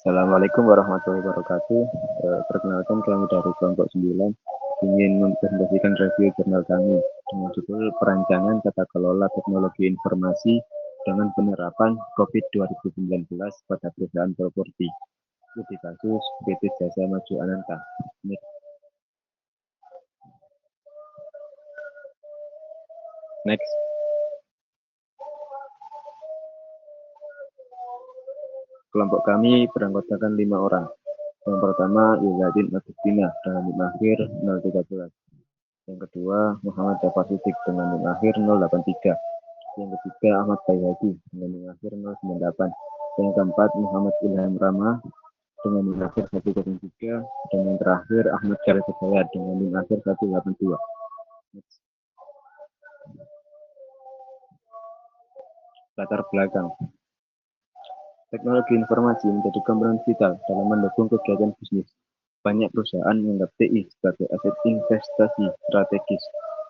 Assalamualaikum warahmatullahi wabarakatuh. Perkenalkan kami dari kelompok 9 ingin mempresentasikan review jurnal kami dengan judul Perancangan Tata Kelola Teknologi Informasi dengan Penerapan COVID-19 pada Perusahaan Properti. Studi kasus PT Jasa Maju Ananta. Next. Kelompok kami beranggotakan 5 orang. Yang pertama, Yuladin Agustina dengan NIM akhir 013. Yang kedua, Muhammad Jafar Siddiq dengan NIM akhir 083. Yang ketiga, Ahmad Bayhaqi dengan NIM akhir 098. Yang keempat, Muhammad Ilham Rama dengan NIM akhir 103. Dan yang terakhir, Ahmad Syarif Hidayat dengan NIM akhir 182. Latar belakang. Teknologi informasi menjadi komponen vital dalam mendukung kegiatan bisnis. Banyak perusahaan menganggap TI sebagai aset investasi strategis.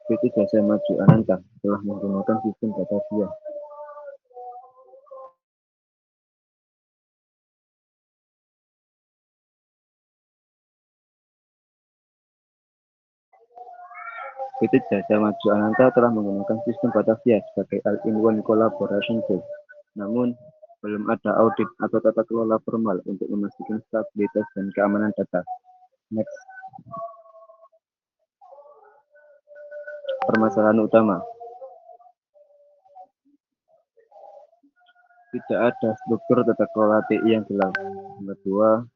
PT Jasa Maju Ananta telah menggunakan sistem Batavia. PT Jasa Maju Ananta telah menggunakan sistem Batavia sebagai all-in-one collaboration tool. Namun, belum ada audit atau tata kelola formal untuk memastikan stabilitas dan keamanan data. Next. Permasalahan utama. Tidak ada struktur tata kelola TI yang jelas. Yang kedua,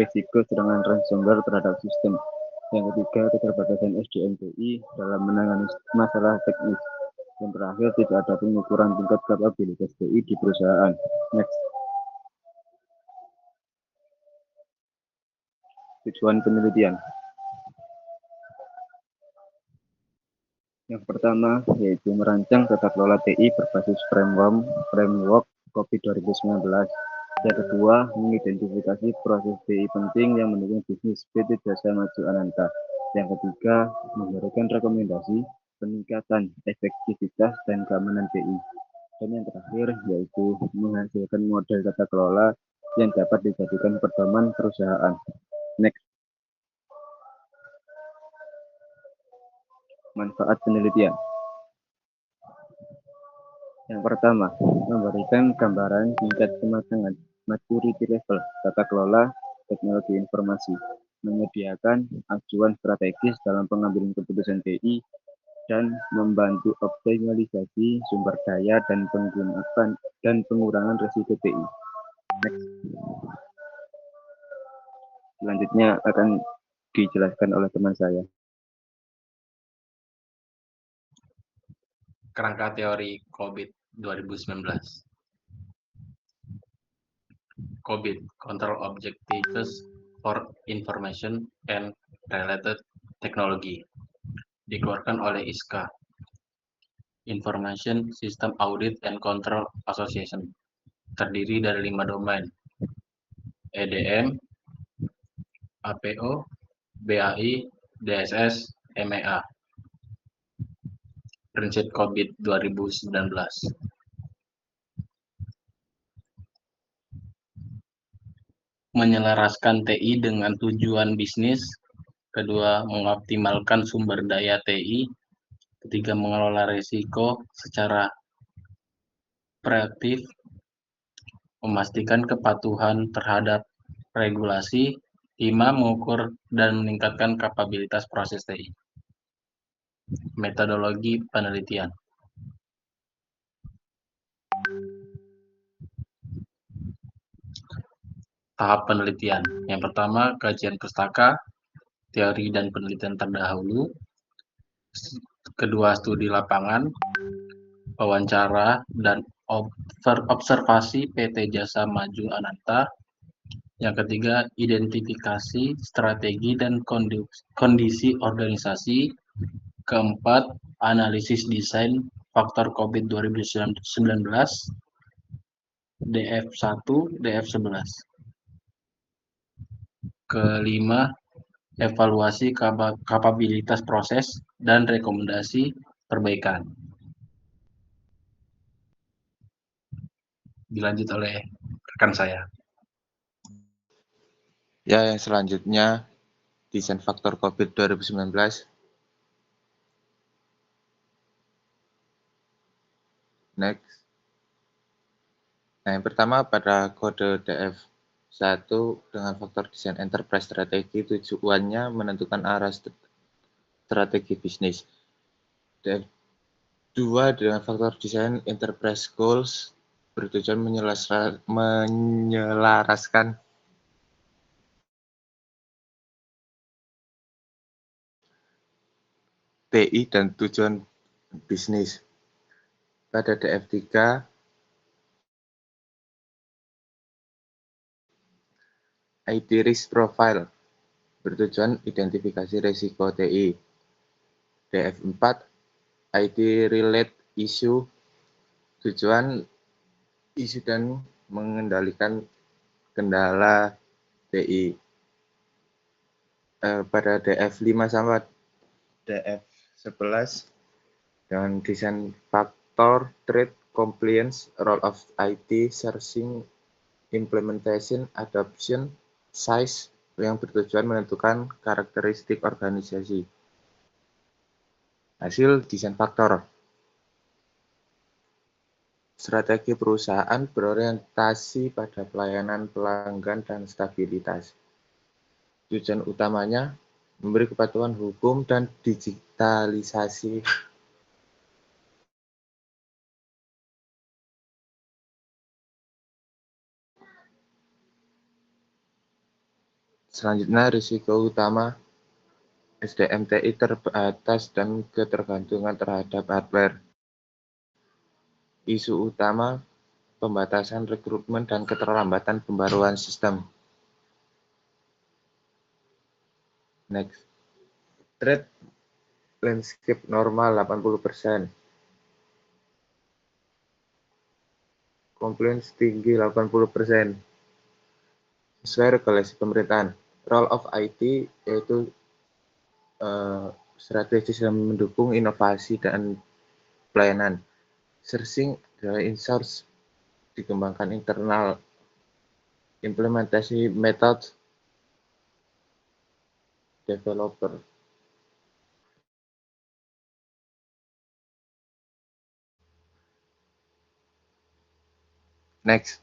risiko serangan ransomware terhadap sistem. Yang ketiga, keterbatasan SDM TI dalam menangani masalah teknis. Yang terakhir, tidak ada pengukuran tingkat kapabilitas TI di perusahaan. Next. Tujuan penelitian. Yang pertama, yaitu merancang tata kelola TI berbasis framework COVID-19. Yang kedua, mengidentifikasi proses TI penting yang mendukung bisnis PT Jasa Maju Ananta. Yang ketiga, memberikan rekomendasi peningkatan efektivitas dan keamanan TI. Dan yang terakhir, yaitu menghasilkan model tata kelola yang dapat dijadikan pedoman perusahaan. Next. Manfaat penelitian. Yang pertama, memberikan gambaran tingkat kematangan maturity level tata kelola teknologi informasi, menyediakan acuan strategis dalam pengambilan keputusan TI, dan membantu optimalisasi sumber daya dan pengurangan risiko TI. Next. Selanjutnya akan dijelaskan oleh teman saya. Kerangka teori COVID-19. COVID, Control Objectives for Information and Related Technology, dikeluarkan oleh ISCA, Information System Audit and Control Association, terdiri dari 5 domain, EDM, APO, BAI, DSS, MEA. Prinsip COVID 2019. Menyelaraskan TI dengan tujuan bisnis. Kedua, mengoptimalkan sumber daya TI. Ketiga, mengelola risiko secara proaktif. Memastikan kepatuhan terhadap regulasi. 5, mengukur dan meningkatkan kapabilitas proses TI. Metodologi penelitian. Tahap penelitian. Yang pertama, kajian pustaka, teori dan penelitian terdahulu. Kedua, studi lapangan, wawancara dan observasi PT Jasa Maju Ananta. Yang ketiga, identifikasi strategi dan kondisi organisasi. Keempat, analisis desain faktor COVID 2019, DF1, DF11. Kelima, evaluasi kapabilitas proses dan rekomendasi perbaikan. Dilanjut oleh rekan saya. Ya, yang selanjutnya desain faktor COVID 2019. Next. Nah, yang pertama pada kode DF1 dengan faktor desain enterprise strategi, tujuannya menentukan arah strategi bisnis. DF2 dengan faktor desain enterprise goals bertujuan menyelaraskan TI dan tujuan bisnis. Pada DF3, IT risk profile bertujuan identifikasi risiko TI. DF4, IT relate issue tujuan isu dan mengendalikan kendala TI. Pada DF5 sama DF11 dengan desain faktor trade compliance, role of IT, sourcing, implementation, adoption, size yang bertujuan menentukan karakteristik organisasi. Hasil desain faktor. Strategi perusahaan berorientasi pada pelayanan pelanggan dan stabilitas. Tujuan utamanya memberi kepatuhan hukum dan digitalisasi. Selanjutnya, risiko utama SDM TI terbatas dan ketergantungan terhadap hardware. Isu utama pembatasan rekrutmen dan keterlambatan pembaruan sistem. Next. Threat landscape normal 80%. Compliance tinggi 80%. Sesuai regulasi pemerintahan. Role of IT yaitu strategis dan mendukung inovasi dan pelayanan. Sourcing adalah in-source, dikembangkan internal. Implementasi metode developer. Next.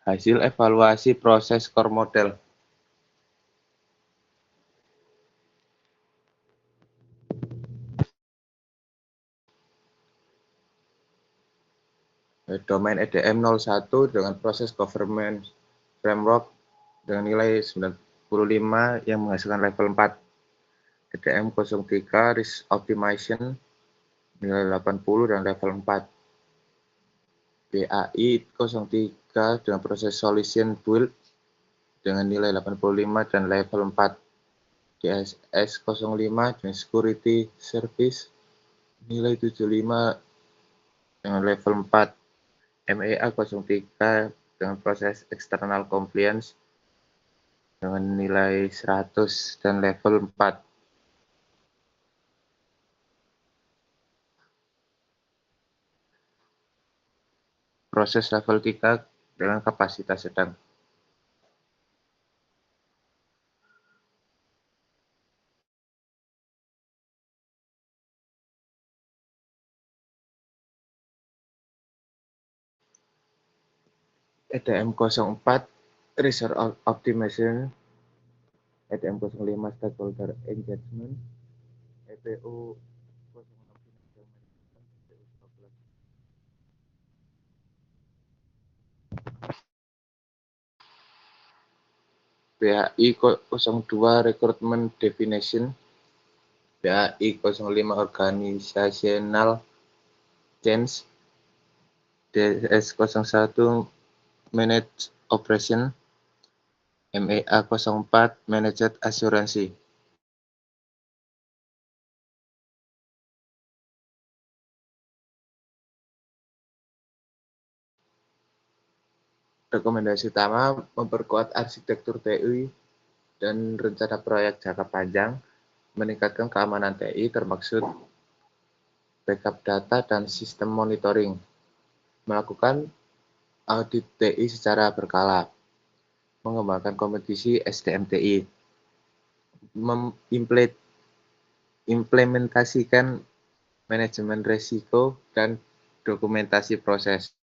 Hasil evaluasi proses core model. Domain EDM 01 dengan proses government framework dengan nilai 95 yang menghasilkan level 4. EDM 03 risk optimization nilai 80 dan level 4. BAI 03 dengan proses solution build dengan nilai 85 dan level 4. DSS 05 dengan security service nilai 75 dengan level 4. MEA 03 dengan proses external compliance dengan nilai 100 dan level 4. Proses level 3 dengan kapasitas sedang. EDM 04 resource optimization, EDM 05 stakeholder engagement, EPO 06 BAI 02 recruitment definition, BAI 05 organizational change, DS 01 manage operation, MEA 04 managed asuransi. Rekomendasi utama memperkuat arsitektur TI dan rencana proyek jangka panjang, meningkatkan keamanan TI termaksud backup data, dan sistem monitoring. Melakukan audit TI secara berkala. Mengembangkan kompetisi SDM TI. Implementasikan manajemen risiko dan dokumentasi proses.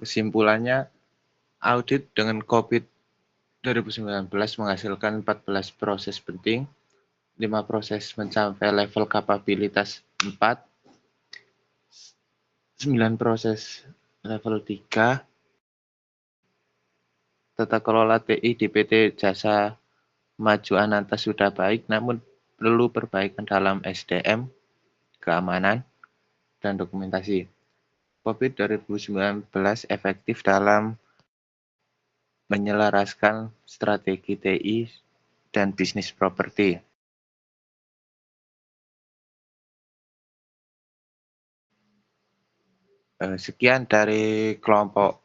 Kesimpulannya, audit dengan COVID 2019 menghasilkan 14 proses penting, 5 proses mencapai level kapabilitas 4, 9 proses level 3, tata kelola TI di PT Jasa Maju Ananta sudah baik, namun perlu perbaikan dalam SDM, keamanan, dan dokumentasi. COVID 2019 efektif dalam menyelaraskan strategi TI dan bisnis properti. Sekian dari kelompok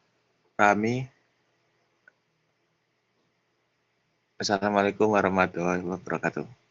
kami. Assalamualaikum warahmatullahi wabarakatuh.